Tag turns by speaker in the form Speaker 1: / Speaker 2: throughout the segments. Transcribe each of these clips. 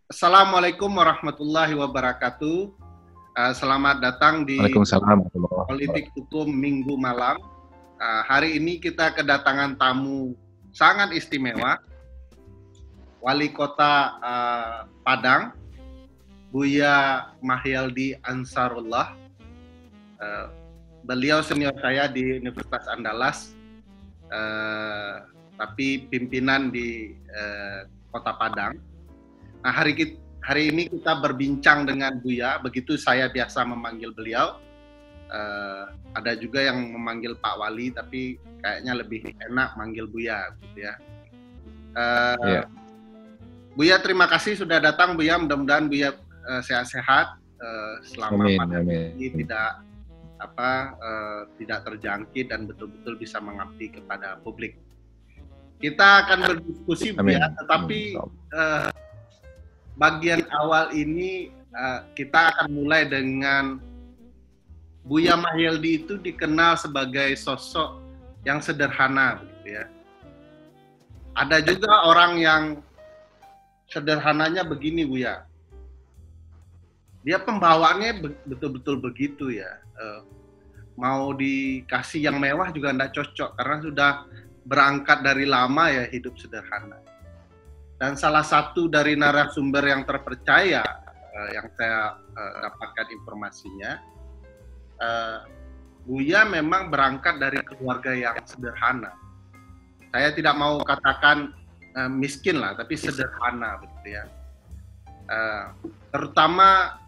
Speaker 1: Assalamualaikum warahmatullahi wabarakatuh. Selamat datang di
Speaker 2: Waalaikumsalam.
Speaker 1: Politik Hukum Minggu Malam. Hari ini kita kedatangan tamu sangat istimewa, Wali Kota Padang, Buya Mahyaldi Ansarullah. Beliau senior saya di Universitas Andalas, tapi pimpinan di Kota Padang. Nah, hari ini kita berbincang dengan Buya, begitu saya biasa memanggil beliau. Ada juga yang memanggil Pak Wali, tapi kayaknya lebih enak manggil Buya, gitu ya. Buya, terima kasih sudah datang, Buya. Mudah-mudahan Buya sehat-sehat selama pandemi ini tidak terjangkit dan betul-betul bisa mengabdi kepada publik. Kita akan berdiskusi, Buya, tetapi bagian awal ini kita akan mulai dengan Buya Mahyaldi itu dikenal sebagai sosok yang sederhana, begitu ya. Ada juga orang yang sederhananya begini, Buya. Dia pembawaannya betul-betul begitu ya. Mau dikasih yang mewah juga enggak cocok karena sudah berangkat dari lama ya hidup sederhana. Dan salah satu dari narasumber yang terpercaya yang saya dapatkan informasinya, Buya memang berangkat dari keluarga yang sederhana. Saya tidak mau katakan miskin lah, tapi sederhana, begitu ya. Terutama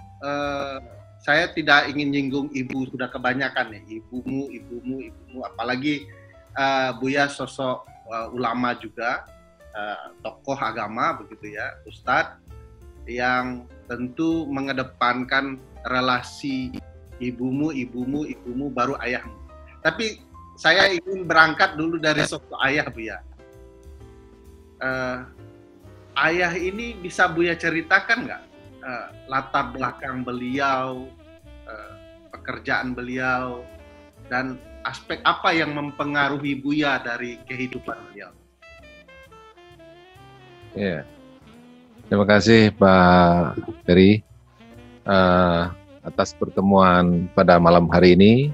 Speaker 1: saya tidak ingin nyinggung ibu, sudah kebanyakan ya, ibumu, apalagi Buya sosok ulama juga. Tokoh agama begitu ya, Ustadz yang tentu mengedepankan relasi ibumu baru ayahmu. Tapi saya ingin berangkat dulu dari sosok ayah, Buya. Ayah ini bisa Buya ceritakan nggak latar belakang beliau, pekerjaan beliau, dan aspek apa yang mempengaruhi Buya dari kehidupan beliau?
Speaker 2: Ya, terima kasih Pak Ferry atas pertemuan pada malam hari ini,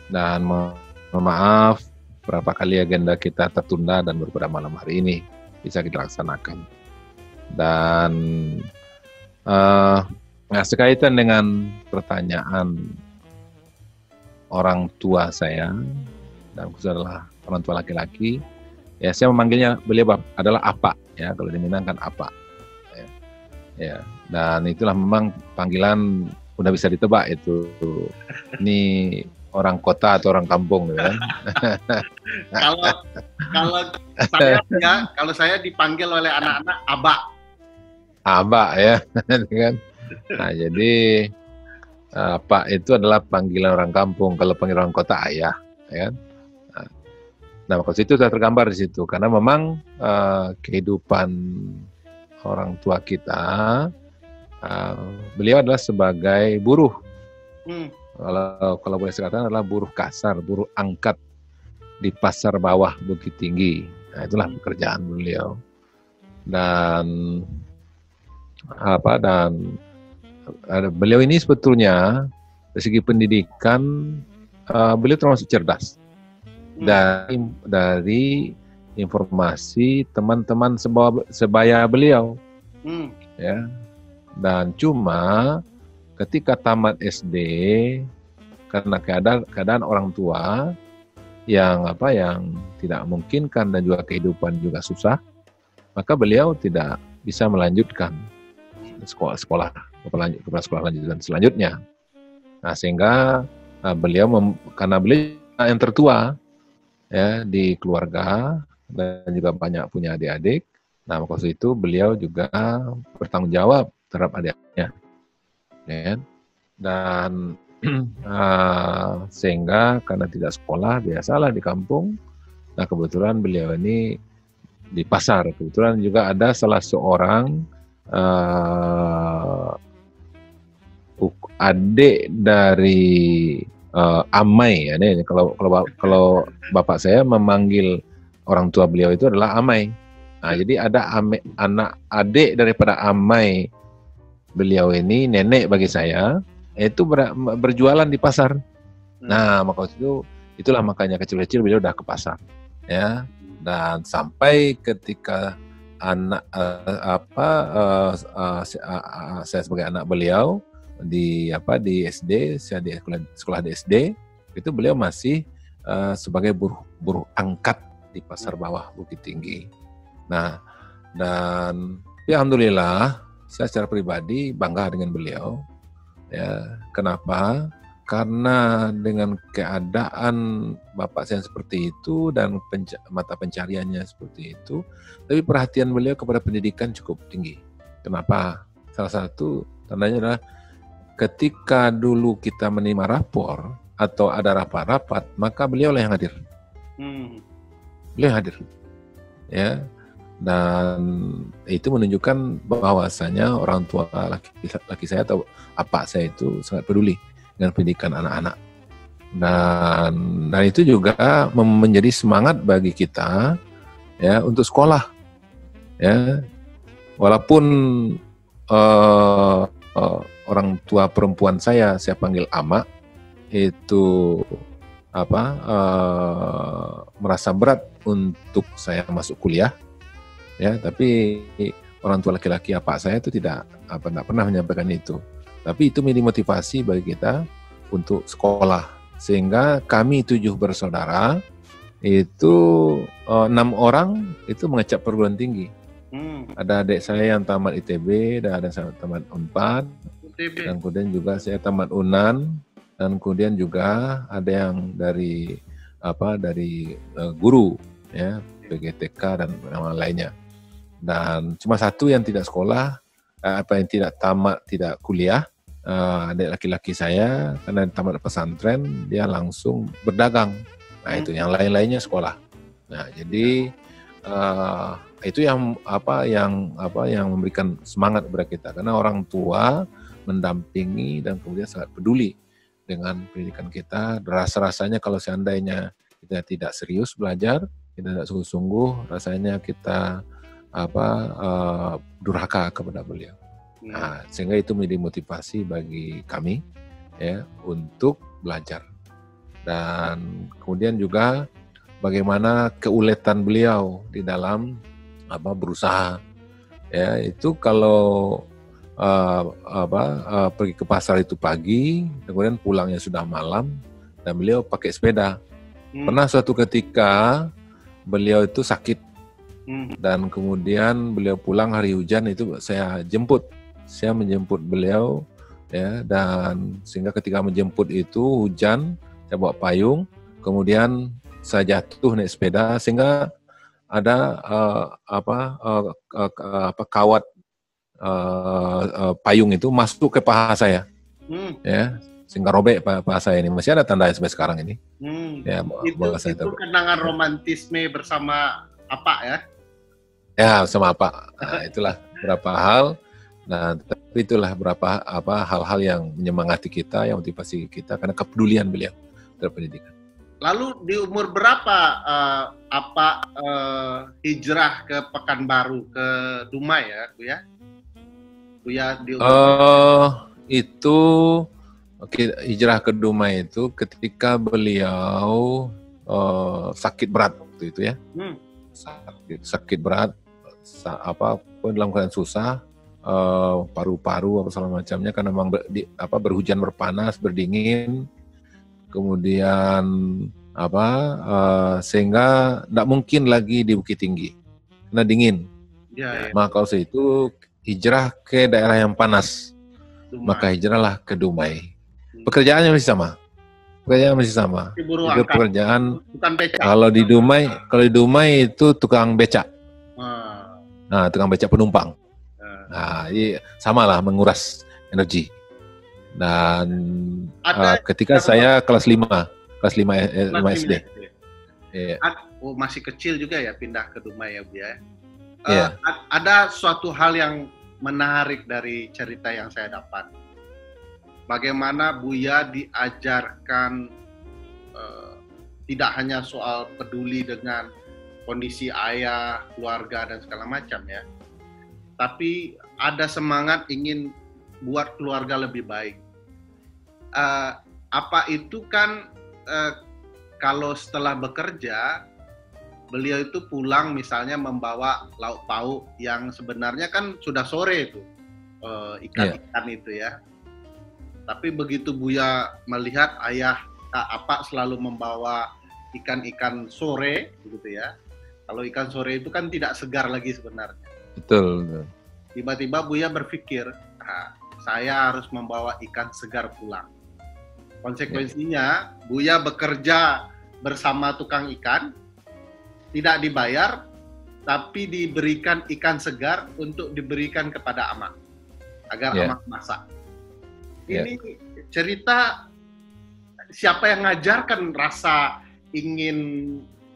Speaker 2: dan mohon maaf beberapa kali agenda kita tertunda dan baru pada malam hari ini bisa kita laksanakan. Dan sekaitan dengan pertanyaan orang tua saya, dan khususnya adalah orang tua laki-laki, ya saya memanggilnya beliau adalah Apa. Ya, kalau di Minang kan Apa. Ya, dan itulah memang panggilan udah bisa ditebak itu. Ini orang kota atau orang kampung, kan?
Speaker 1: Kalau saya dipanggil oleh anak-anak Aba.
Speaker 2: Aba ya, kan? Nah, jadi Apa itu adalah panggilan orang kampung. Kalau panggilan orang kota ayah, ya kan? Nah, maksud itu sudah tergambar di situ, karena memang kehidupan orang tua kita, beliau adalah sebagai buruh. Kalau boleh saya katakan adalah buruh kasar, buruh angkat di pasar bawah Bukit Tinggi. Nah, itulah pekerjaan beliau. Dan beliau ini sebetulnya dari segi pendidikan beliau termasuk cerdas. Dari informasi teman-teman sebaya beliau, ya. Dan cuma ketika tamat SD, karena keadaan orang tua yang tidak memungkinkan dan juga kehidupan juga susah, maka beliau tidak bisa melanjutkan sekolah lanjutan selanjutnya. Nah, sehingga karena beliau yang tertua ya di keluarga dan juga banyak punya adik-adik. Nah, waktu itu beliau juga bertanggung jawab terhadap adik-adiknya, ya. Dan sehingga karena tidak sekolah, biasalah di kampung. Nah, kebetulan beliau ini di pasar. Kebetulan juga ada salah seorang adik dari Amai, ya, nih, kalau bapak saya memanggil orang tua beliau itu adalah Amai. Nah, jadi ada anak adik daripada Amai beliau ini nenek bagi saya, itu berjualan di pasar. Nah, maka itulah makanya kecil-kecil beliau udah ke pasar, ya. Dan sampai ketika saya sebagai anak beliau di SD, saya di sekolah di SD, itu beliau masih sebagai buruh angkat di pasar bawah Bukit Tinggi. Nah, dan alhamdulillah saya secara pribadi bangga dengan beliau. Ya, kenapa? Karena dengan keadaan bapak saya seperti itu dan mata pencariannya seperti itu, tapi perhatian beliau kepada pendidikan cukup tinggi. Kenapa? Salah satu tandanya adalah ketika dulu kita menerima rapor atau ada rapat-rapat, maka beliau lah yang hadir. Beliau hadir. Ya. Dan itu menunjukkan bahwasanya orang tua laki saya atau apa saya itu sangat peduli dengan pendidikan anak-anak. Dan itu juga menjadi semangat bagi kita ya untuk sekolah. Ya. Walaupun orang tua perempuan saya panggil ama, itu merasa berat untuk saya masuk kuliah. Ya, tapi orang tua laki-laki apa saya itu tidak pernah menyampaikan itu. Tapi itu menjadi motivasi bagi kita untuk sekolah. Sehingga kami 7 bersaudara itu 6 orang itu mengecap perguruan tinggi. Ada adik saya yang tamat ITB, ada saya tamat Unpad, dan kemudian juga saya tamat UNAN, dan kemudian juga ada yang dari guru ya, PGTK dan yang lainnya. Dan cuma satu yang tidak sekolah, yang tidak tamat, tidak kuliah, adik laki-laki saya karena tamat pesantren dia langsung berdagang. Nah itu yang lain-lainnya sekolah. Nah jadi itu yang memberikan semangat kepada kita karena orang tua mendampingi dan kemudian sangat peduli dengan pendidikan kita. Rasa-rasanya kalau seandainya kita tidak serius belajar, kita tidak sungguh-sungguh, rasanya kita durhaka kepada beliau. Nah, sehingga itu menjadi motivasi bagi kami ya untuk belajar. Dan kemudian juga bagaimana keuletan beliau di dalam berusaha. Ya, itu kalau pergi ke pasar itu pagi, kemudian pulangnya sudah malam dan beliau pakai sepeda. Pernah suatu ketika beliau itu sakit. Dan kemudian beliau pulang hari hujan itu saya menjemput beliau ya, dan sehingga ketika menjemput itu hujan, saya bawa payung, kemudian saya jatuh naik sepeda sehingga ada kawat payung itu masuk ke paha saya. Ya, sehingga robek paha saya ini. Masih ada tanda sampai sekarang ini. Ya,
Speaker 1: itu kenangan romantisme bersama apa ya?
Speaker 2: Ya, sama apa? Nah, itulah beberapa hal. Nah, tapi itulah beberapa hal-hal yang menyemangati kita, yang motivasi kita karena kepedulian beliau terhadap pendidikan.
Speaker 1: Lalu di umur berapa hijrah ke Pekanbaru, ke Dumai ya, Bu ya? Bu ya di umur
Speaker 2: itu hijrah ke Dumai itu ketika beliau sakit berat waktu itu ya. Sakit berat, dalam keadaan susah, paru-paru apa segala macamnya karena memang berhujan, berpanas, berdingin, kemudian sehingga tidak mungkin lagi di Bukit Tinggi karena dingin. Ya. Maka waktu itu hijrah ke daerah yang panas. Dumai. Maka hijrahlah ke Dumai. Pekerjaannya masih sama. Itu pekerjaan. Kalau di Dumai itu tukang becak. Nah, tukang becak penumpang. Nah, sama lah menguras energi. Dan ketika saya kelas 5 SD.
Speaker 1: Masih kecil juga ya pindah ke Dumai ya, Bu ya. Ada suatu hal yang menarik dari cerita yang saya dapat. Bagaimana Buya diajarkan tidak hanya soal peduli dengan kondisi ayah, keluarga dan segala macam ya, tapi ada semangat ingin buat keluarga lebih baik. Apa itu kan kalau setelah bekerja, beliau itu pulang misalnya membawa lauk pauk yang sebenarnya kan sudah sore itu, ikan-ikan itu ya. Tapi begitu Buya melihat ayah Apa selalu membawa ikan-ikan sore, gitu ya. Kalau ikan sore itu kan tidak segar lagi sebenarnya.
Speaker 2: Betul.
Speaker 1: Tiba-tiba Buya berpikir, saya harus membawa ikan segar pulang. Konsekuensinya, Buya bekerja bersama tukang ikan, tidak dibayar, tapi diberikan ikan segar untuk diberikan kepada Ama, agar Ama masak. Ini cerita siapa yang ngajarkan rasa ingin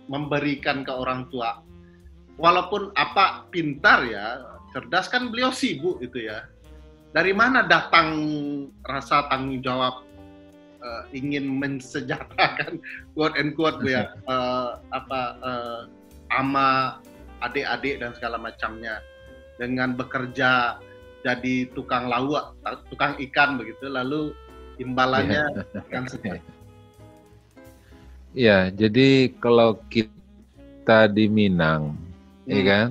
Speaker 1: memberikan ke orang tua. Walaupun Apa pintar ya, cerdas, kan beliau sibuk itu ya. Dari mana datang rasa tanggung jawab ingin mensejahterakan quote and quote ya Ama, adik-adik dan segala macamnya, dengan bekerja jadi tukang lauk, tukang ikan begitu, lalu imbalannya ikan segar.
Speaker 2: Iya, jadi kalau kita di Minang, ya kan,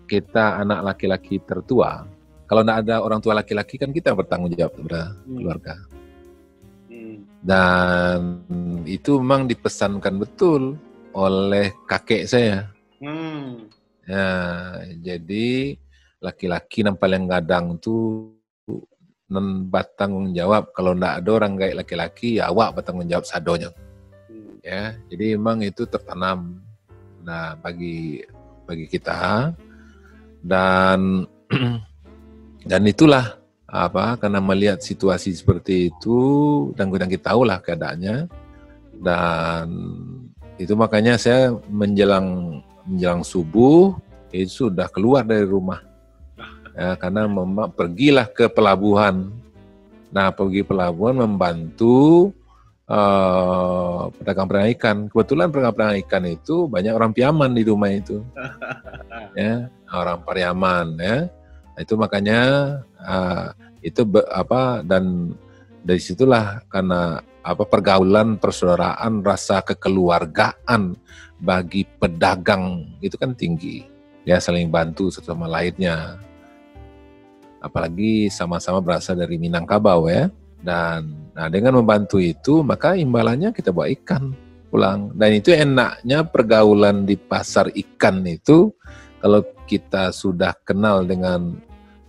Speaker 2: kita anak laki-laki tertua. Kalau tidak ada orang tua laki-laki kan kita bertanggung jawab kepada keluarga. Dan itu memang dipesankan betul oleh kakek saya. Ya, jadi laki-laki yang paling gadang tuh bertanggung jawab. Kalau tidak ada orang kayak laki-laki, ya awak bertanggung jawab sadonya. Ya, jadi memang itu tertanam. Nah, bagi kita, dan itulah karena melihat situasi seperti itu, dan kita tahulah keadaannya, dan itu makanya saya menjelang subuh itu sudah keluar dari rumah. Ya, karena pergilah ke pelabuhan. Nah, pergi pelabuhan membantu pedagang ikan. Kebetulan pedagang ikan itu banyak orang Piaman di rumah itu. Ya, orang Pariaman ya. Nah, itu makanya dan dari situlah karena pergaulan, persaudaraan, rasa kekeluargaan bagi pedagang itu kan tinggi. Ya, saling bantu satu sama lainnya. Apalagi sama-sama berasal dari Minangkabau ya. Dan dengan membantu itu, maka imbalannya kita bawa ikan pulang. Dan itu enaknya pergaulan di pasar ikan itu, kalau kita sudah kenal dengan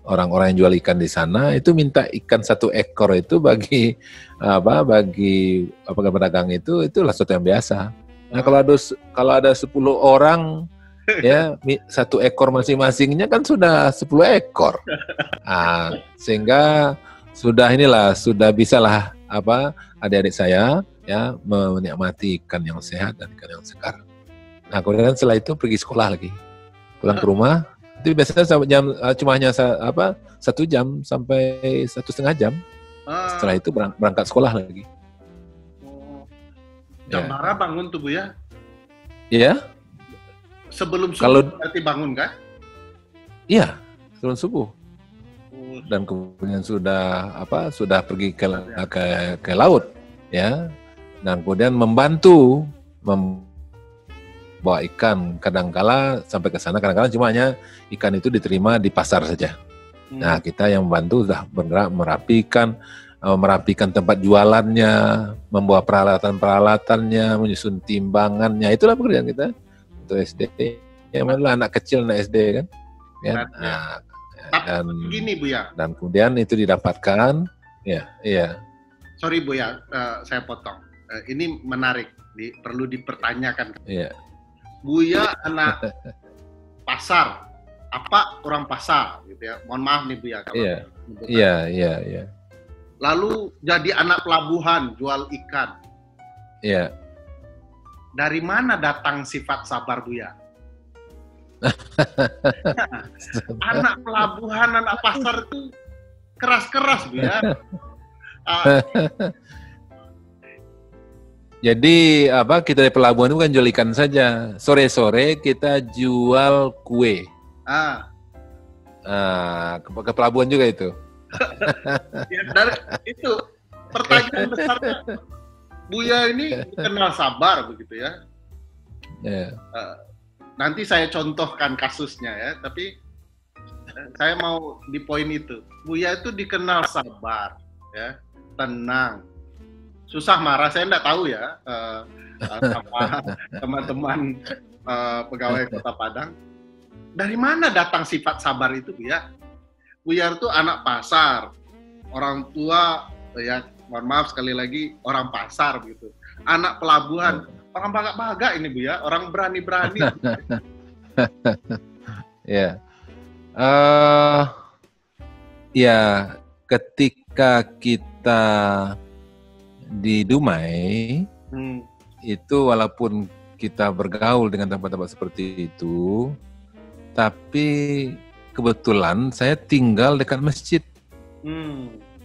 Speaker 2: orang-orang yang jual ikan di sana, itu minta ikan 1 ekor itu bagi pedagang itulah sesuatu yang biasa. Nah, kalau ada 10 orang ya, 1 ekor masing-masingnya kan sudah 10 ekor. Nah, sehingga sudah bisalah adik-adik saya ya menikmati ikan yang sehat dan ikan yang segar. Nah, kemudian setelah itu pergi sekolah lagi. Pulang ke rumah, itu biasanya cuma hanya 1 jam sampai 1,5 jam. Setelah itu berangkat sekolah lagi.
Speaker 1: Jam berapa bangun tuh Bu ya?
Speaker 2: Iya.
Speaker 1: Sebelum subuh berarti bangun kan?
Speaker 2: Iya, sebelum subuh. Dan kemudian sudah pergi ke laut ya. Dan kemudian membantu bawa ikan, kadangkala sampai ke sana, kadangkala cuma hanya ikan itu diterima di pasar saja. Nah, kita yang membantu sudah bergerak merapikan tempat jualannya, membawa peralatan-peralatannya, menyusun timbangannya. Itulah pekerjaan kita untuk SD. Ya, malah anak kecil, anak SD kan. Ya. Nah, dan
Speaker 1: gini Bu ya.
Speaker 2: Dan kemudian itu didapatkan. Ya, iya.
Speaker 1: Sorry Bu ya, saya potong. Ini menarik, perlu dipertanyakan.
Speaker 2: Iya.
Speaker 1: Buya anak pasar, Apa orang pasar gitu ya. Mohon maaf nih Bu ya kalau.
Speaker 2: Iya.
Speaker 1: Lalu jadi anak pelabuhan, jual ikan.
Speaker 2: Iya.
Speaker 1: Dari mana datang sifat sabar Buya? Anak pelabuhan, anak pasar itu keras-keras Bu ya.
Speaker 2: Jadi kita di pelabuhan itu kan jual ikan saja. Sore-sore kita jual kue. Ke pelabuhan juga itu.
Speaker 1: Ya, dan itu pertanyaan besarnya, Buya ini dikenal sabar begitu ya.
Speaker 2: Yeah.
Speaker 1: Nanti saya contohkan kasusnya ya, tapi saya mau di poin itu. Buya itu dikenal sabar, ya, tenang, susah marah. Saya enggak tahu ya sama teman-teman pegawai Kota Padang. Dari mana datang sifat sabar itu, Buya? Buya itu anak pasar, orang tua ya, mohon maaf sekali lagi, orang pasar begitu. Anak pelabuhan, orang baga-baga ini Buya, orang berani-berani.
Speaker 2: Ya. Ya, ketika kita di Dumai, itu walaupun kita bergaul dengan tempat-tempat seperti itu, tapi kebetulan saya tinggal dekat masjid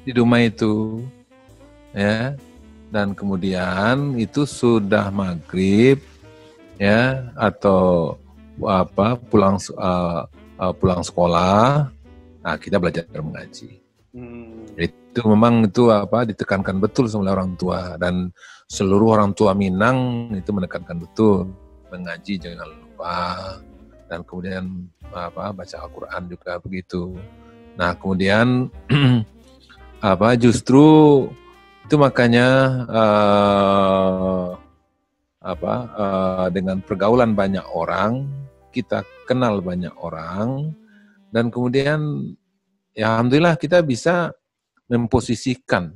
Speaker 2: di Dumai itu, ya. Dan kemudian itu sudah maghrib, ya, atau pulang sekolah, nah kita belajar mengaji. Itu memang itu ditekankan betul oleh orang tua, dan seluruh orang tua Minang itu menekankan betul mengaji jangan lupa, dan kemudian baca Al-Quran juga begitu. Nah kemudian justru itu makanya dengan pergaulan banyak orang, kita kenal banyak orang, dan kemudian ya alhamdulillah kita bisa memposisikan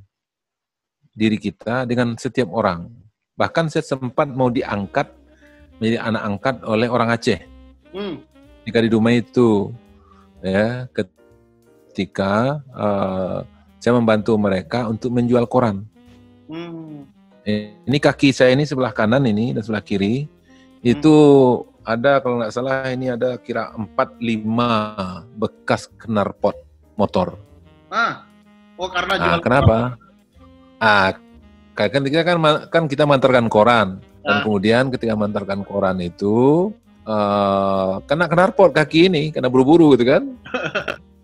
Speaker 2: diri kita dengan setiap orang. Bahkan saya sempat mau diangkat menjadi anak angkat oleh orang Aceh. Jika di Dumai itu, ya, ketika saya membantu mereka untuk menjual koran. Ini kaki saya ini sebelah kanan ini dan sebelah kiri itu ada, kalau nggak salah ini ada kira 4-5 bekas knalpot motor.
Speaker 1: Karena jual
Speaker 2: kenapa? Kan kita mengantarkan koran, dan kemudian ketika mengantarkan koran itu kena knalpot kaki ini, kena buru-buru gitu kan.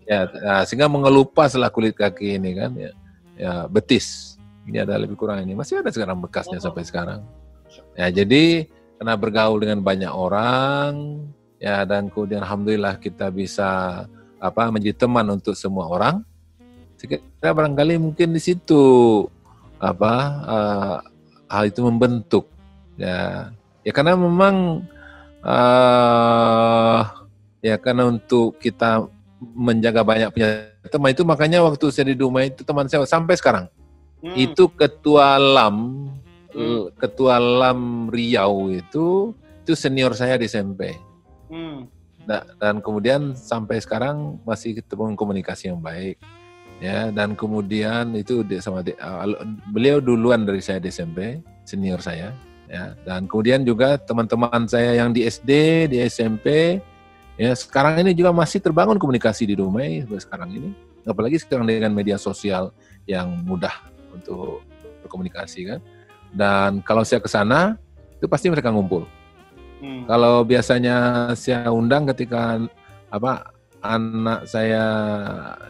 Speaker 2: Ya, sehingga mengelupaslah kulit kaki ini kan, ya betis. Ini ada lebih kurang ini, masih ada sekarang bekasnya sampai sekarang. Ya, jadi karena bergaul dengan banyak orang, ya, dan kemudian alhamdulillah kita bisa menjadi teman untuk semua orang. Kita barangkali mungkin di situ hal itu membentuk, ya karena memang karena untuk kita menjaga banyak punya teman itu, makanya waktu saya di Dumai itu teman saya sampai sekarang itu ketua LAM Riau itu senior saya di SMP. Dan kemudian sampai sekarang masih ketemu komunikasi yang baik, ya. Dan kemudian itu beliau duluan dari saya di SMP, senior saya, ya. Dan kemudian juga teman-teman saya yang di SD, di SMP, ya, sekarang ini juga masih terbangun komunikasi di Dumai sampai sekarang ini. Apalagi sekarang dengan media sosial yang mudah untuk berkomunikasi kan. Dan kalau saya ke sana itu pasti mereka ngumpul. Kalau biasanya saya undang ketika anak saya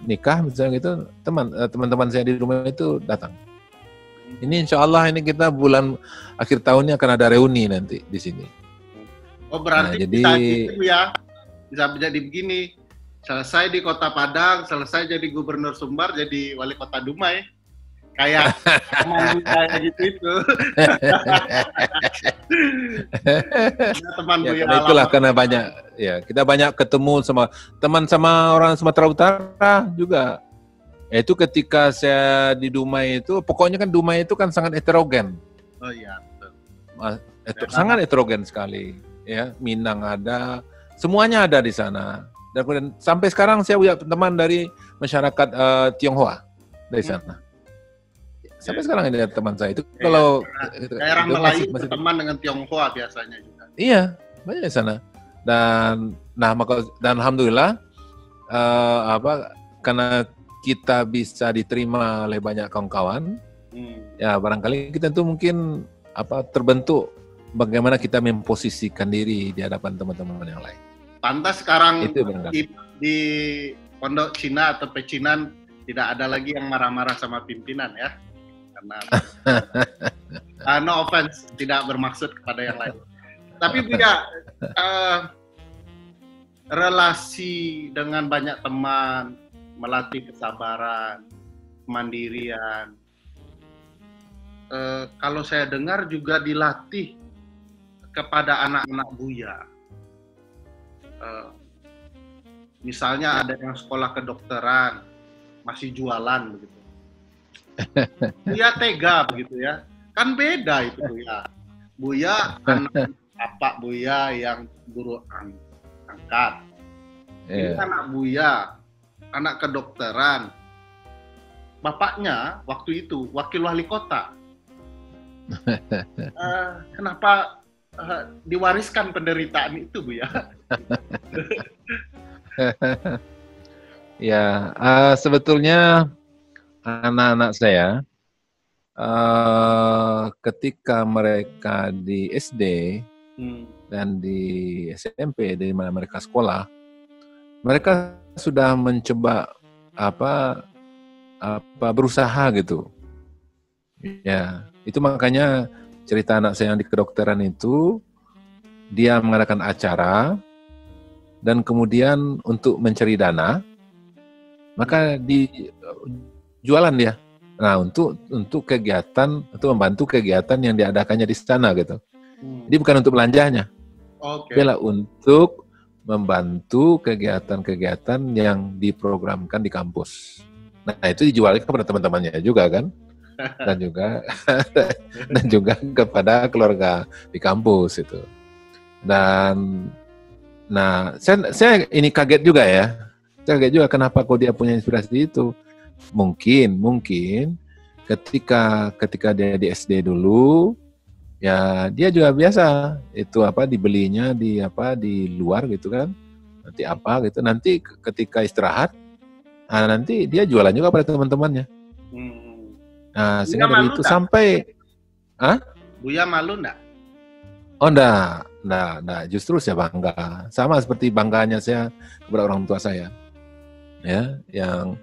Speaker 2: nikah misalnya gitu, teman-teman saya di rumah itu datang. Ini insya Allah ini kita bulan akhir tahunnya akan ada reuni nanti di sini.
Speaker 1: Oh berarti bisa gitu ya, bisa jadi begini, selesai di Kota Padang, selesai jadi Gubernur Sumbar, jadi Wali Kota Dumai. Kayak kayak gitu itu.
Speaker 2: Teman ya, itulah karena banyak, ya kita banyak ketemu sama orang Sumatera Utara juga. Itu ketika saya di Dumai itu, pokoknya kan Dumai itu kan sangat heterogen.
Speaker 1: Oh iya, betul.
Speaker 2: Sangat heterogen sekali, ya. Minang ada, semuanya ada di sana. Dan kemudian sampai sekarang saya punya teman dari masyarakat Tionghoa dari sana. Sampai sekarang ini teman saya itu kalau
Speaker 1: daerah Melayu masih teman dengan Tionghoa biasanya juga.
Speaker 2: Iya, banyak di sana. Dan alhamdulillah karena kita bisa diterima oleh banyak kawan-kawan. Ya barangkali kita itu mungkin terbentuk bagaimana kita memposisikan diri di hadapan teman-teman yang lain.
Speaker 1: Pantas sekarang di pondok Cina atau pecinan tidak ada lagi yang marah-marah sama pimpinan ya, karena no offense, tidak bermaksud kepada yang lain. Tapi Buya, relasi dengan banyak teman, melatih kesabaran, kemandirian, kalau saya dengar juga dilatih kepada anak-anak Buya. Misalnya ada yang sekolah kedokteran, masih jualan begitu. Buya tega begitu ya. Kan beda itu Buya. Buya anak bapak Buya yang guru angkat. Ini anak Buya, anak kedokteran. Bapaknya waktu itu wakil wali kota. Kenapa diwariskan penderitaan itu Buya?
Speaker 2: Ya, sebetulnya anak-anak saya ketika mereka di SD dan di SMP, di mana mereka sekolah, mereka sudah mencoba berusaha gitu. Ya, itu makanya cerita anak saya yang di kedokteran itu, dia mengadakan acara dan kemudian untuk mencari dana, maka jualan dia. Nah, untuk kegiatan, untuk membantu kegiatan yang diadakannya di sana gitu. Jadi bukan untuk belanjanya.
Speaker 1: Oke.
Speaker 2: Tapi untuk membantu kegiatan-kegiatan yang diprogramkan di kampus. Nah, itu dijualkan kepada teman-temannya juga kan. Dan juga kepada keluarga di kampus itu. Dan nah, saya ini kaget juga ya. Saya kaget juga kenapa kok dia punya inspirasi itu. Mungkin ketika dia di SD dulu, ya dia juga biasa itu dibelinya di luar gitu kan. Nanti ketika istirahat, nanti dia jualan juga pada teman-temannya. Nah, sehingga dari itu sampai
Speaker 1: Buya malu enggak?
Speaker 2: Oh, enggak. Justru saya bangga. Sama seperti bangganya saya kepada orang tua saya. Ya, yang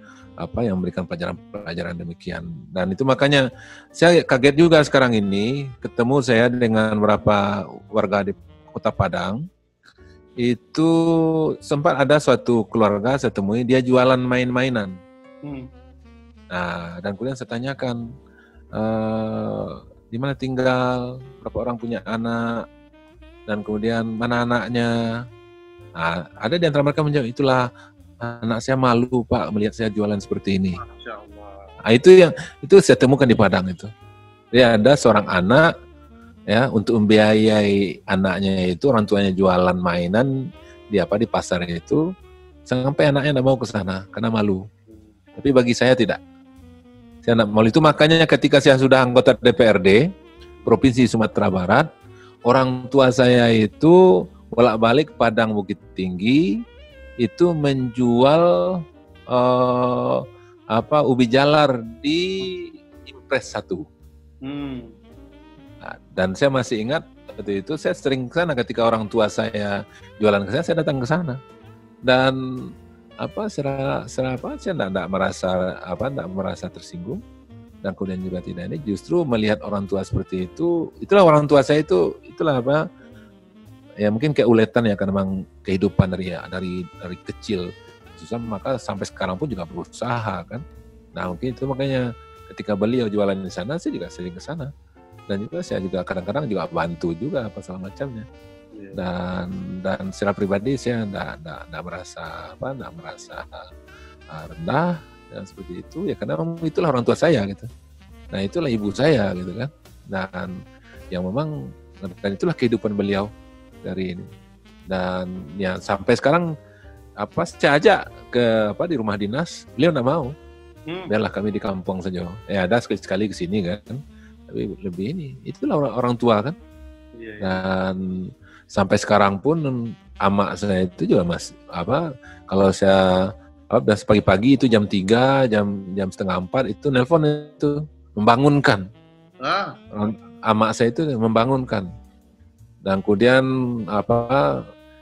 Speaker 2: memberikan pelajaran demikian. Dan itu makanya saya kaget juga sekarang ini ketemu saya dengan beberapa warga di Kota Padang. Itu sempat ada suatu keluarga saya temui, dia jualan main-mainan. Nah, dan kemudian saya tanyakan, di mana tinggal, berapa orang punya anak, dan kemudian mana anaknya. Nah, ada di antara mereka menjawab, itulah anak saya malu Pak melihat saya jualan seperti ini.
Speaker 1: Masya Allah.
Speaker 2: Nah, itu saya temukan di Padang itu. Dia ada seorang anak, ya, untuk membiayai anaknya itu, orang tuanya jualan mainan di pasar itu, sampai anaknya tidak mau ke sana karena malu. Tapi bagi saya tidak. Saya tidak mau itu, makanya ketika saya sudah anggota DPRD Provinsi Sumatera Barat, orang tua saya itu bolak-balik Padang Bukit Tinggi itu menjual ubi jalar di Impres 1. Nah, dan saya masih ingat waktu itu saya sering ke sana ketika orang tua saya jualan ke saya datang ke sana. Dan saya tidak merasa tersinggung, dan kemudian juga tidak, ini justru melihat orang tua seperti itu, itulah orang tua saya itulah ya mungkin keuletan ya, karena memang kehidupan dari kecil susah, maka sampai sekarang pun juga berusaha kan. Nah, mungkin itu makanya ketika beliau jualan di sana, saya juga sering ke sana, dan juga saya juga kadang-kadang juga bantu juga segala macamnya. Dan secara pribadi saya tidak merasa rendah dan seperti itu ya, karena itulah orang tua saya gitu. Nah, itulah ibu saya gitu kan. Dan yang memang, dan itulah kehidupan beliau dari ini. Dan ya sampai sekarang saya ajak ke di rumah dinas, beliau tidak mau. Biarlah kami di kampung saja. Ya ada sekali-sekali ke sini kan. Tapi lebih ini, itulah orang tua kan. Dan sampai sekarang pun amak saya itu juga kalau saya pagi-pagi itu jam 3, jam setengah 4 itu nelpon itu membangunkan. Amak saya itu membangunkan. Dan kemudian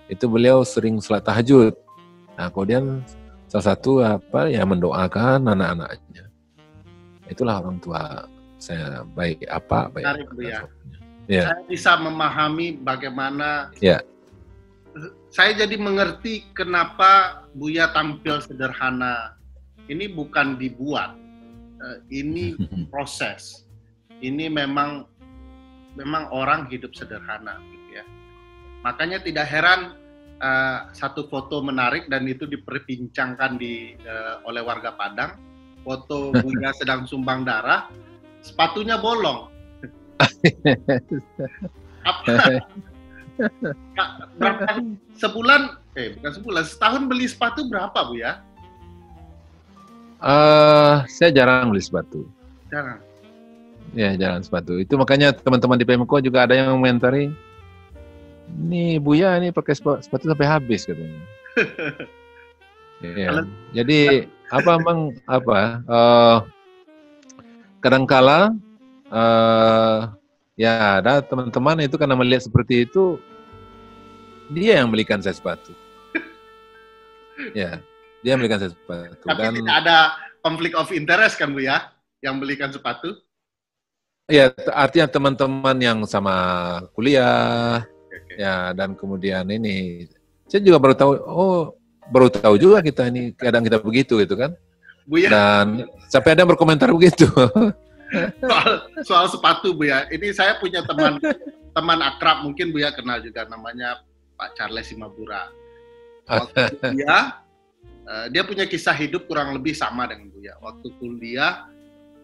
Speaker 2: itu beliau sering salat tahajud. Nah, kemudian salah satu apa ya mendoakan anak-anaknya. Itulah orang tua saya, baik apa baik
Speaker 1: Menarik,
Speaker 2: anak
Speaker 1: Bu
Speaker 2: dan
Speaker 1: ya.
Speaker 2: suaminya. Ya,
Speaker 1: Saya bisa memahami bagaimana,
Speaker 2: ya.
Speaker 1: saya jadi mengerti kenapa Buya tampil sederhana. Ini bukan dibuat, ini proses. Ini memang orang hidup sederhana, gitu ya. Makanya tidak heran satu foto menarik dan itu diperbincangkan oleh warga Padang. Foto Buya sedang sumbang darah, sepatunya bolong. Apa? Berapa sebulan? Bukan sebulan, setahun beli sepatu berapa, Bu ya?
Speaker 2: Saya jarang beli sepatu.
Speaker 1: Jarang.
Speaker 2: Ya, jarang sepatu. Itu makanya teman-teman di PMKO juga ada yang mengomentari, ini Buya ini pakai sepatu sampai habis katanya. Ya. Jadi apa memang apa? Kadangkala ya ada teman-teman itu karena melihat seperti itu, dia yang belikan saya sepatu. Ya, dia yang belikan saya sepatu.
Speaker 1: Tapi
Speaker 2: dan
Speaker 1: tidak ada konflik of interest kan, Bu ya, yang belikan sepatu?
Speaker 2: ya, artinya teman-teman yang sama kuliah,
Speaker 1: Okay.
Speaker 2: ya, dan kemudian ini, saya juga baru tahu juga kita ini kadang kita begitu gitu kan.
Speaker 1: Bu ya,
Speaker 2: Dan sampai ada yang berkomentar begitu.
Speaker 1: soal sepatu, Bu ya. Ini saya punya teman akrab, mungkin Bu ya kenal juga, namanya Pak Charles Simabura. Waktu dia punya kisah hidup kurang lebih sama dengan Buya. Waktu kuliah,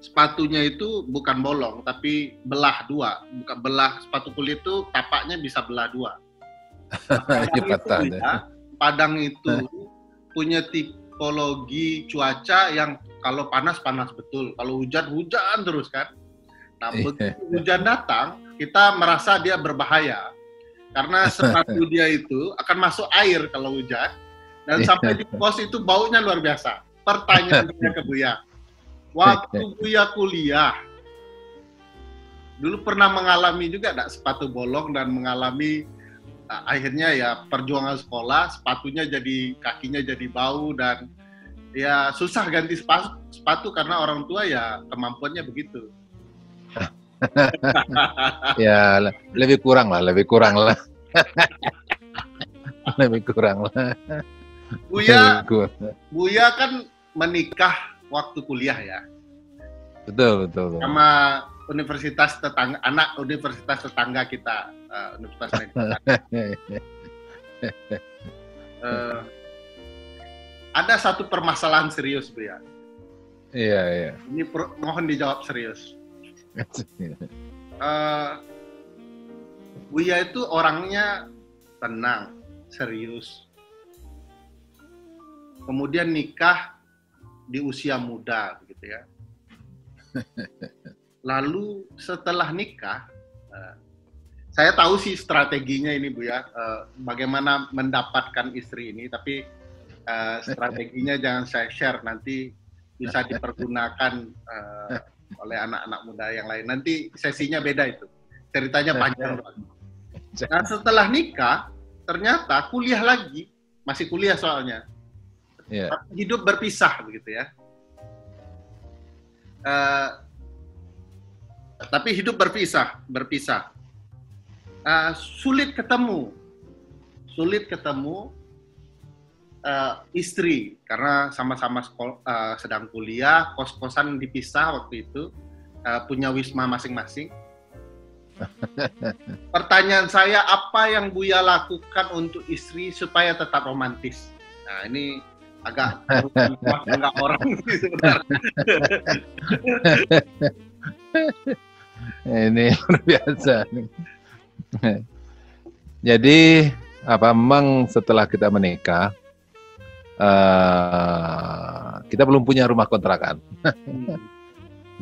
Speaker 1: sepatunya itu bukan bolong, tapi belah dua. Bukan belah, sepatu kulit itu tapaknya bisa belah dua. Padang itu punya tipologi cuaca yang kalau panas betul, kalau hujan terus kan. Nah, begitu hujan datang, kita merasa dia berbahaya. Karena sepatu dia itu akan masuk air kalau hujan, dan sampai di pos itu baunya luar biasa. Pertanyaan ke Buya, waktu Buya kuliah, dulu pernah mengalami juga enggak sepatu bolong dan mengalami akhirnya ya perjuangan sekolah, sepatunya kakinya jadi bau dan ya susah ganti sepatu karena orang tua ya kemampuannya begitu.
Speaker 2: Ya, lebih kurang lah. Lebih kurang lah.
Speaker 1: Buya kan menikah waktu kuliah ya.
Speaker 2: Betul.
Speaker 1: Sama anak universitas tetangga kita, Universitas ada satu permasalahan serius, Bu ya.
Speaker 2: Iya.
Speaker 1: Ini mohon dijawab serius. Buya itu orangnya tenang, serius. Kemudian nikah di usia muda, begitu ya. Lalu setelah nikah, saya tahu sih strateginya ini, Bu ya, bagaimana mendapatkan istri ini, tapi strateginya jangan saya share, nanti bisa dipergunakan oleh anak-anak muda yang lain. Nanti sesinya beda itu. Ceritanya panjang. Nah, setelah nikah, ternyata kuliah lagi. Masih kuliah soalnya.
Speaker 2: Yeah.
Speaker 1: Hidup berpisah, begitu ya. Tapi hidup berpisah. Sulit ketemu istri karena sama-sama sedang kuliah, kos-kosan dipisah waktu itu, punya wisma masing-masing. Pertanyaan saya, apa yang Buya lakukan untuk istri supaya tetap romantis? Nah, ini agak orang sebenarnya.
Speaker 2: Ini luar biasa. Jadi memang setelah kita menikah, kita belum punya rumah kontrakan.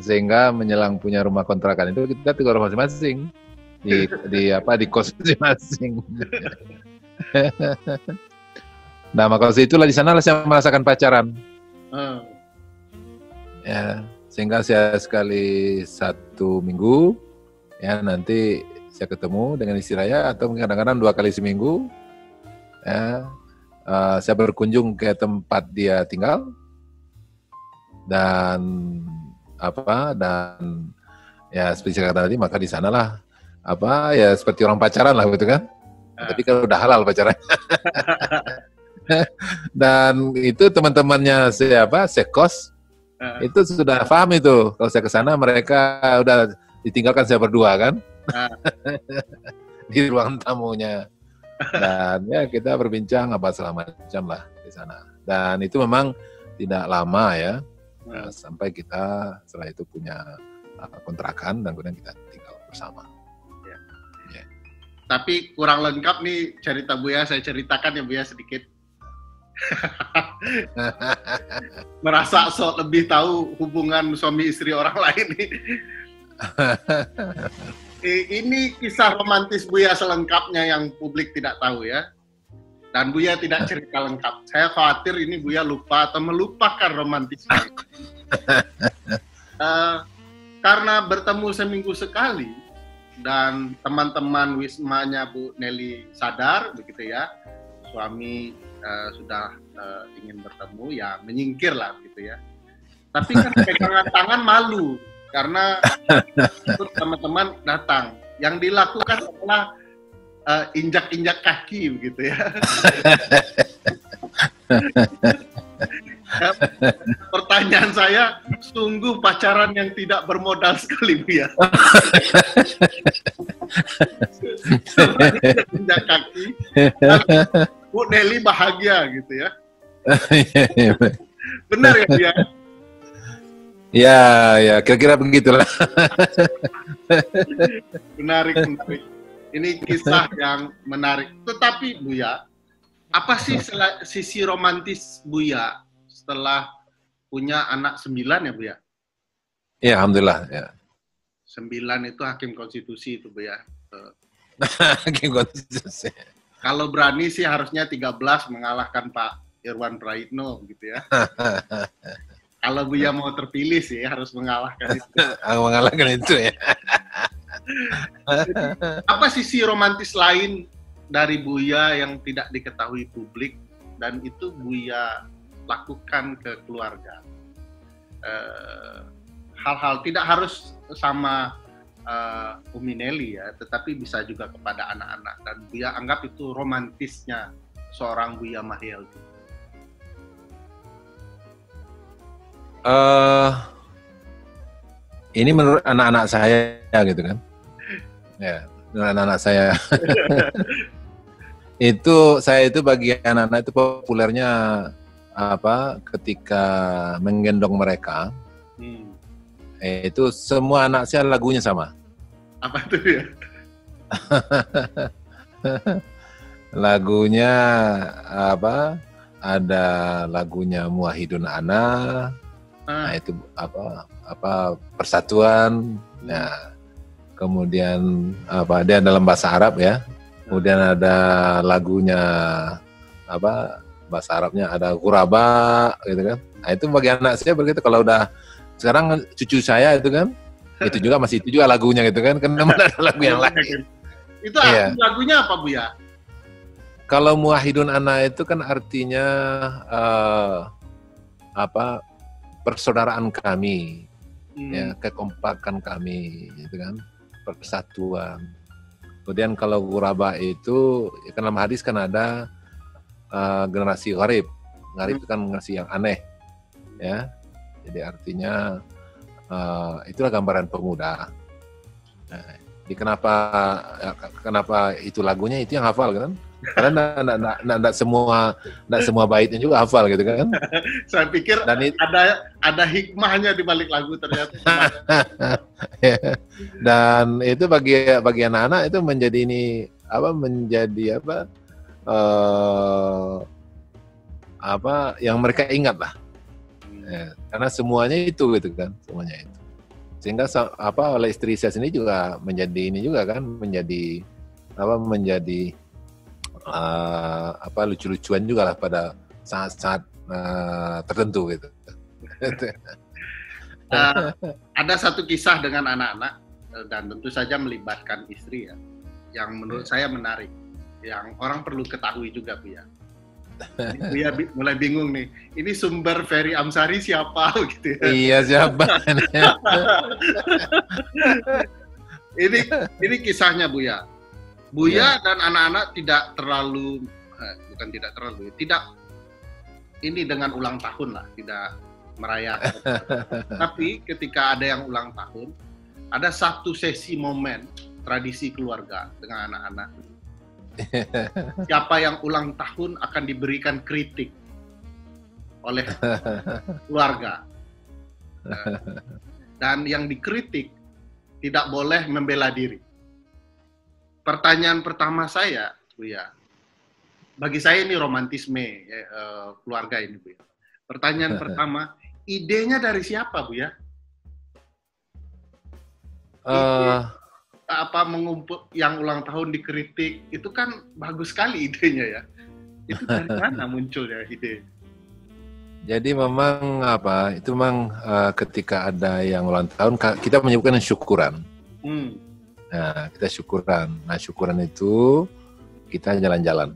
Speaker 2: Sehingga menjelang punya rumah kontrakan itu kita tinggal masing-masing di kos masing-masing. Nah, maka itulah di sana saya merasakan pacaran. Ya, sehingga saya sekali 1 minggu ya nanti saya ketemu dengan istri saya, atau kadang-kadang 2 kali seminggu. Ya. saya berkunjung ke tempat dia tinggal dan ya seperti saya kata tadi, maka di sanalah ya seperti orang pacaran lah gitu kan. Tapi kalau udah halal pacaran. Dan itu teman-temannya sekos itu sudah paham itu. Kalau saya ke sana mereka udah ditinggalkan saya berdua kan. Di ruang tamunya. Dan ya kita berbincang selama jam lah di sana. Dan itu memang tidak lama ya. Sampai kita setelah itu punya kontrakan dan kemudian kita tinggal bersama.
Speaker 1: Ya. Tapi kurang lengkap nih cerita Buya, saya ceritakan ya Buya sedikit. Merasa sok lebih tahu hubungan suami istri orang lain nih. Ini kisah romantis Buya selengkapnya yang publik tidak tahu ya. Dan Buya tidak cerita lengkap. Saya khawatir ini Buya lupa atau melupakan romantisnya. Karena bertemu seminggu sekali dan teman-teman wismanya Bu Nelly sadar begitu ya, suami sudah ingin bertemu ya menyingkir lah gitu ya. Tapi kan pegangan tangan malu karena teman-teman datang. Yang dilakukan adalah injak-injak kaki begitu ya. Pertanyaan saya, sungguh pacaran yang tidak bermodal sekali Bu ya. Injak kaki, Bu Nelly bahagia gitu ya. Benar ya Bu ya?
Speaker 2: Ya, kira-kira begitulah.
Speaker 1: Menarik. Ini kisah yang menarik. Tetapi Buya, apa sih sisi romantis Buya setelah punya anak 9 ya Buya?
Speaker 2: Ya, alhamdulillah. Ya.
Speaker 1: 9 itu hakim konstitusi itu Buya.
Speaker 2: Hakim konstitusi.
Speaker 1: Kalau berani sih harusnya 13 mengalahkan Pak Irwan Praitno gitu ya. Kalau Buya mau terpilih sih harus mengalahkan itu.
Speaker 2: Mengalahkan itu ya.
Speaker 1: Apa sisi romantis lain dari Buya yang tidak diketahui publik dan itu Buya lakukan ke keluarga? Hal-hal tidak harus sama Umi Nelly ya, tetapi bisa juga kepada anak-anak dan Buya anggap itu romantisnya seorang Buya Mahyeldi.
Speaker 2: Ini menurut anak-anak saya gitu kan. Ya, anak-anak saya. Saya itu bagi anak-anak itu populernya ketika menggendong mereka. Itu semua anak saya lagunya sama.
Speaker 1: Apa tuh ya?
Speaker 2: Lagunya ada lagunya Muwahhidun Ana. Nah, itu persatuan. Nah, kemudian dia dalam bahasa Arab ya. Kemudian ada lagunya bahasa Arabnya ada Ghuraba gitu kan. Nah, itu bagi anak saya begitu. Kalau udah sekarang cucu saya itu kan, itu juga lagunya gitu kan. Karena mana ada lagu yang lain.
Speaker 1: Itu lagunya apa Bu ya?
Speaker 2: Kalau Muwahhidun Ana itu kan artinya persaudaraan kami, ya, kekompakan kami, gitu kan, persatuan. Kemudian kalau Ghuraba itu, ya, dalam hadis kan ada generasi gharib. Gharib itu kan ngasih yang aneh, ya. Jadi artinya itulah gambaran pemuda. Nah, jadi kenapa itu lagunya itu yang hafal kan? Karena enggak semua baitnya juga hafal gitu kan.
Speaker 1: Saya pikir ada hikmahnya di balik lagu ternyata.
Speaker 2: Dan itu bagi anak-anak itu menjadi yang mereka ingat lah. Ya, karena semuanya itu gitu kan, semuanya itu. Sehingga oleh istri saya sendiri juga menjadi lucu-lucuan juga lah pada saat-saat tertentu gitu.
Speaker 1: Ada satu kisah dengan anak-anak dan tentu saja melibatkan istri ya, yang menurut saya menarik, yang orang perlu ketahui juga Bu ya. Buya mulai bingung nih. Ini sumber Ferry Amsari siapa gitu ya.
Speaker 2: Iya, siapa?
Speaker 1: Ini kisahnya Buya. Buya dan anak-anak tidak terlalu tidak ini dengan ulang tahun lah, tidak merayakan. Tapi ketika ada yang ulang tahun, ada satu sesi momen tradisi keluarga dengan anak-anak. Siapa yang ulang tahun akan diberikan kritik oleh keluarga. Dan yang dikritik tidak boleh membela diri. Pertanyaan pertama saya, Buya, bagi saya ini romantisme keluarga ini, Buya. Pertanyaan pertama, idenya dari siapa, Buya? Mengumpul yang ulang tahun dikritik itu kan bagus sekali idenya ya. Itu dari mana munculnya ide?
Speaker 2: Jadi memang itu memang ketika ada yang ulang tahun kita menyebutkan syukuran. Nah, kita syukuran. Nah, syukuran itu kita jalan-jalan.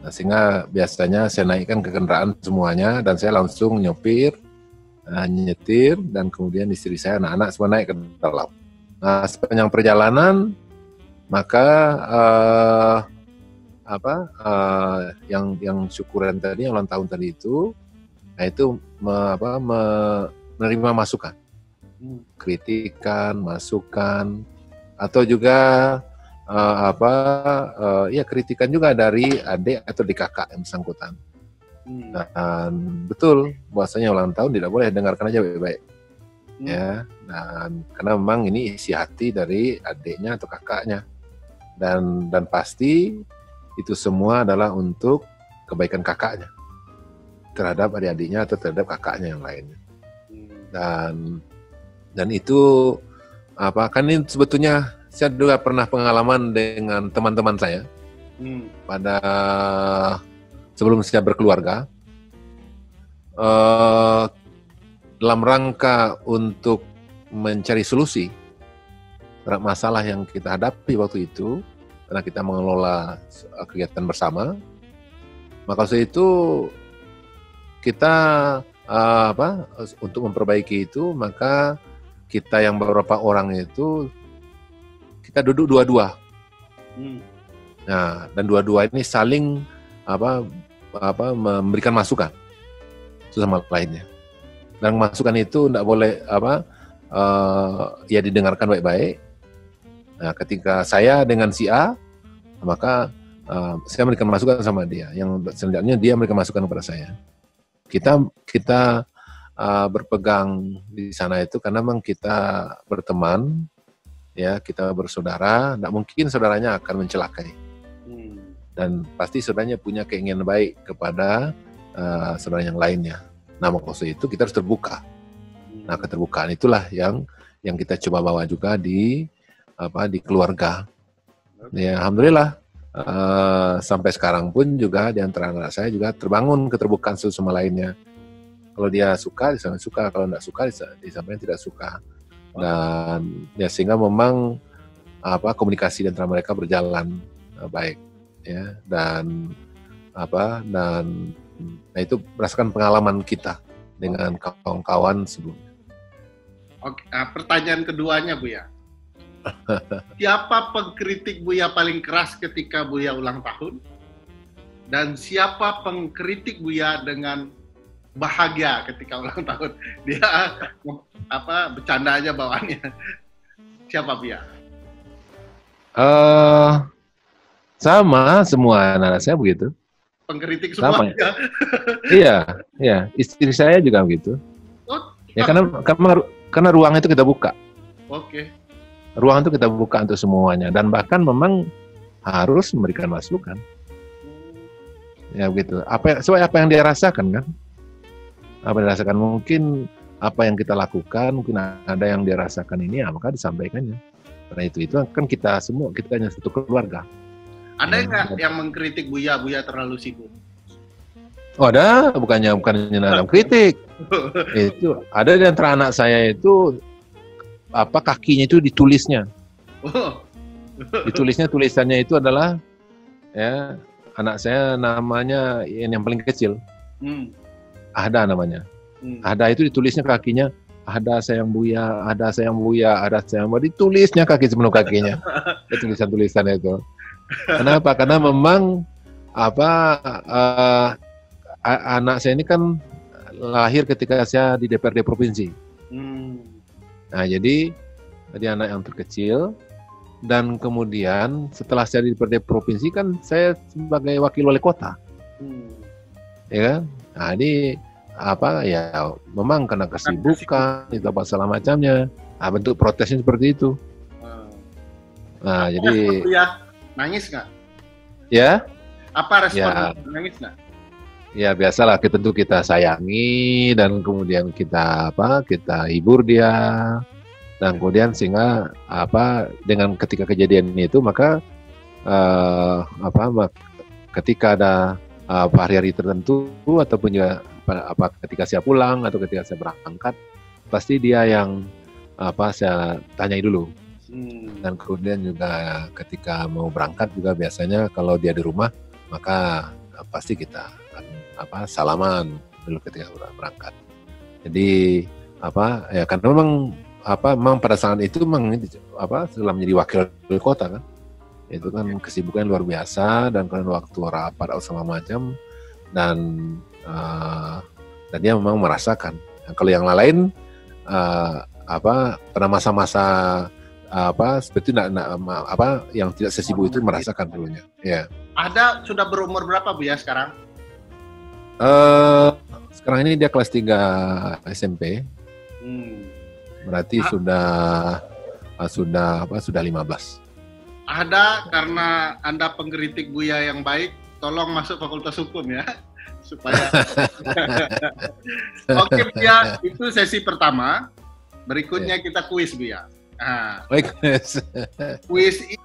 Speaker 2: Nah, sehingga biasanya saya naikkan ke kendaraan semuanya dan saya langsung nyopir, nyetir, dan kemudian istri saya, anak-anak semua naik ke dalam. Nah, sepanjang perjalanan maka yang syukuran tadi, yang ulang tahun tadi itu, nah itu menerima masukan, kritikan, masukan, atau juga kritikan juga dari adik atau di kakak yang bersangkutan. Dan betul bahwasanya ulang tahun tidak boleh dengarkan aja baik-baik. Ya, dan karena memang ini isi hati dari adiknya atau kakaknya, dan pasti itu semua adalah untuk kebaikan kakaknya terhadap adik-adiknya atau terhadap kakaknya yang lainnya. Dan itu kan ini sebetulnya saya juga pernah pengalaman dengan teman-teman saya pada sebelum saya berkeluarga. Dalam rangka untuk mencari solusi terhadap masalah yang kita hadapi waktu itu, karena kita mengelola kegiatan bersama, maka waktu itu kita untuk memperbaiki itu, maka kita yang beberapa orang itu kita duduk dua-dua. Nah, dan dua-dua ini saling memberikan masukan satu sama lainnya. Dan masukan itu tidak boleh didengarkan baik-baik. Nah, ketika saya dengan si A, maka saya memberikan masukan sama dia. Yang selanjutnya dia memberikan masukan kepada saya. Kita berpegang di sana itu karena memang kita berteman, ya, kita bersaudara. Tidak mungkin saudaranya akan mencelakai. Dan pasti saudaranya punya keinginan baik kepada saudara yang lainnya. Nah, maksud itu kita harus terbuka. Nah, keterbukaan itulah yang kita coba bawa juga di keluarga. Ya, alhamdulillah sampai sekarang pun juga di antara anak saya juga terbangun keterbukaan satu sama lainnya. Kalau dia suka, dia suka. Kalau tidak suka, dia tidak suka. Dan ya sehingga memang komunikasi di antara mereka berjalan baik, ya. Dan itu berdasarkan pengalaman kita dengan kawan-kawan sebelumnya.
Speaker 1: Oke, pertanyaan keduanya, Buya. Siapa pengkritik Buya paling keras ketika Buya ulang tahun? Dan siapa pengkritik Buya dengan bahagia ketika ulang tahun? Dia bercanda aja bawaannya. Siapa, Buya?
Speaker 2: Sama semua anak saya begitu.
Speaker 1: Pengkritik semua.
Speaker 2: Sama. Iya, istri saya juga begitu. Ya karena ruang itu kita buka.
Speaker 1: Oke.
Speaker 2: Ruang itu kita buka untuk semuanya, dan bahkan memang harus memberikan masukan. Ya begitu. Sesuai apa yang dia rasakan kan? Apa yang dirasakan, mungkin apa yang kita lakukan, mungkin ada yang dia rasakan ini, maka disampaikannya. Karena itu kan kita semua, kita hanya satu keluarga.
Speaker 1: Ada nggak yang mengkritik Buya terlalu sibuk?
Speaker 2: Oh, ada, bukannya dalam kritik. Itu ada di antara anak saya itu kakinya itu ditulisnya. Ditulisnya, tulisannya itu adalah ya anak saya namanya yang paling kecil, Ahda namanya. Ahda itu ditulisnya kakinya, Ahda sayang Buya, Ahda sayang Buya, Ahda sayang Buya, ditulisnya kaki sebelum kakinya. Tulisan-tulisan itu. Kenapa? Karena memang anak saya ini kan lahir ketika saya di DPRD provinsi. Nah, jadi anak yang terkecil. Dan kemudian setelah saya di DPRD provinsi kan saya sebagai wakil wali kota, ya kan? Nah, ini ya memang karena kesibukan itu apa segala macamnya. Nah, bentuk protesnya seperti itu. Nah, jadi
Speaker 1: nangis nggak?
Speaker 2: Ya?
Speaker 1: Apa respon
Speaker 2: ya,
Speaker 1: nangis nggak?
Speaker 2: Ya biasalah, tentu kita sayangi dan kemudian kita hibur dia. Dan kemudian sehingga dengan ketika kejadian itu maka ketika ada hari-hari tertentu ataupun juga ketika saya pulang atau ketika saya berangkat, pasti dia yang saya tanyai dulu. Dan kemudian juga ketika mau berangkat juga biasanya kalau dia di rumah maka pasti kita salaman dulu ketika berangkat. Jadi ya karena memang pada saat itu setelah menjadi wakil kota kan, itu kan kesibukan luar biasa dan kan waktu rapat atau segala macam dan dia memang merasakan. Nah, kalau yang lain pada masa-masa seperti yang tidak sesibuk itu merasakan dulunya. Ya.
Speaker 1: Ada sudah berumur berapa Bu ya sekarang?
Speaker 2: Sekarang ini dia kelas 3 SMP. Berarti sudah 15.
Speaker 1: Ada, karena Anda pengkritik Buya yang baik, tolong masuk Fakultas Hukum ya, supaya. Oke Buya, itu sesi pertama. Berikutnya kita kuis Buya. Kuis ini